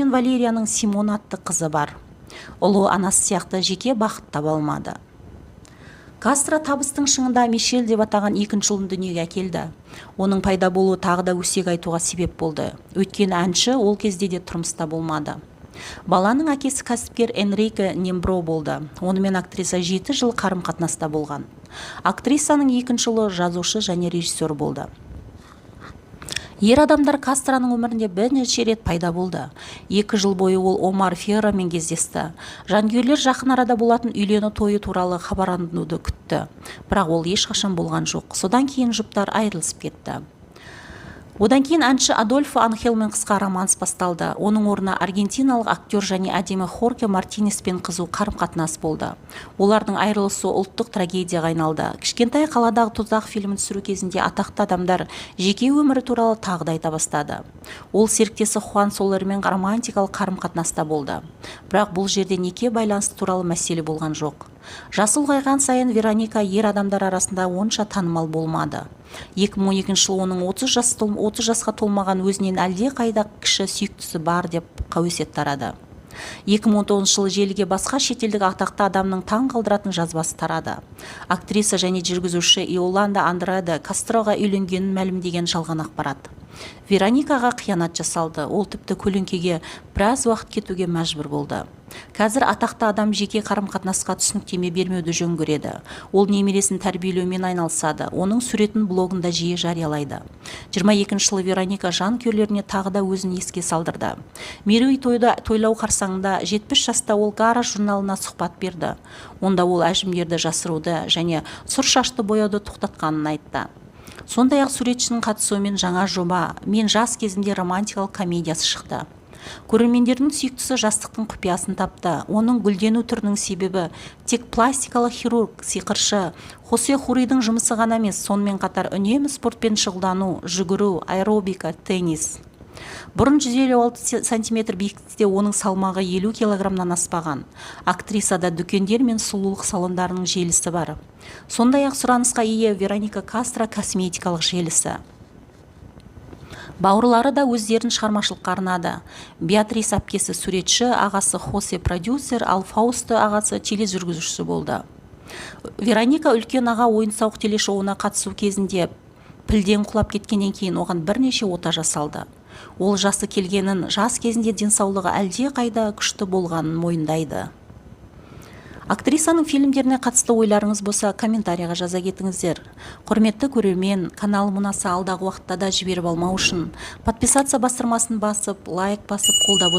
мен Валерияның Симон атты қызы бар. Ұлы анасы сияқты жеке бақыт таба алмады. Кастро табыстың шыңында Мишель деп атаған екінші ұлын дүниеге әкелді. Оның пайда болуы тағы да өсек айтуға себеп болды. Өйткені әнші ол кезде де тұрмыста болмады. Баланың әкесі кәсіпкер Энрике Нембро болды. Онымен актриса 7 жыл қарым-қатынаста болған. Актрисаның екінші ұлы жазушы және режиссер болды. Ер адамдар Кастроның өмірінде бірнеше рет пайда болды. 2 жыл бойы ол Омар Ферромен кездесті. Жанкүйерлер жақын арада болатын үйлену тойы туралы хабарлануды күтті. Бірақ ол ешқашан болған жоқ. Содан кейін жұптар айырылысып кетті. Одан кейін әнші Адольфо Анхелмен қысқа романс басталды. Оның орнына аргентиналық актер және әдемі Хорхе Мартинеспен қызу қарым-қатынас болды. Олардың айырылысуы ұлттық трагедияға айналды. Кішкентай қаладағы тұзақ фильмін түсіру кезінде атақты адамдар жеке өмірі туралы тағы да айта бастады. Ол серіктесі Хуан Солермен романтикалық қарым-қатынаста болды. Бірақ бұл жерде неке байланысы туралы мәселе болған жоқ. Жасы ұлғайған сайын Вероника ер адамдар арасында онша танымал болмады. 2012 жылы оның 30 жасқа толмаған өзінен әлде қайда кіші сүйіктісі бар деп қауесет тарады. 2019 жылы желіге басқа шетелдік атақты адамның таң қалдыратын жазбасы тарады. Актриса және жүргізуші Иоланда Андреде Кастроға үйленгенін мәлімдеген жалған ақпарат. Вероникаға қиянат жасалды. Ол тіпті көлеңкеге біраз уақыт кетуге мәжбүр болды. Қазір атақты адам жеке қарым-қатынасқа түсініктеме бермеуді жөн көреді. Ол немересін тәрбиелеумен айналысады. Оның суретін блогында жиі жариялайды. 22 жылы Вероника жанкүйерлеріне тағы да өзін еске салдырды. Мерейтойды тойлау қарсаңында 70 жаста ол Гараж журналына сұхбат берді. Онда ол әжімдерді жасыруды және сұр шашты бояуды тоқтатқанын айтты. Сондай-ақ суретшінің қатысуымен жаңа жоба «Мен жас кезімде» романтикалық комедиясы шықты. Көрермендердің сүйіктісі жастықтың құпиясын тапты. Оның гүлдену түрінің себебі тек пластикалық хирург, сиқыршы Хосе Хуридің жұмысы ғана емес, сонымен қатар үнемі спортпен шұғылдану, жүгіру, аэробика, теннис. Бұрын 156 см биіктікте оның салмағы 50 килограммнан аспаған. Актрисада дүкендер мен сұлулық салондарының желісі бар. Сондай-ақ сұранысқа ие Вероника Кастро косметикалық желісі. Бауырлары да өздерін шығармашылыққа арнады. Беатрис әпкесі суретші, ағасы Хосе продюсер, ал Фаусто ағасы тележүргізушісі болды. Вероника үлкен аға ойын-сауық телешоуына қатысу кезінде пілден құлап кеткеннен кейін оған бірнеше ота жасалды. Ол жасы келгенін, жас кезінде денсаулығы әлде қайда күшті болғанын мойындайды. Актрисаның фильмдеріне қатысты ойларыңыз болса, комментарияға жаза кетіңіздер. Құрметті көрермен, канал мұнасы алдағы уақытта да жіберіп алмау үшін подписаться бастырмасын басып, лайк басып қолдап отыр.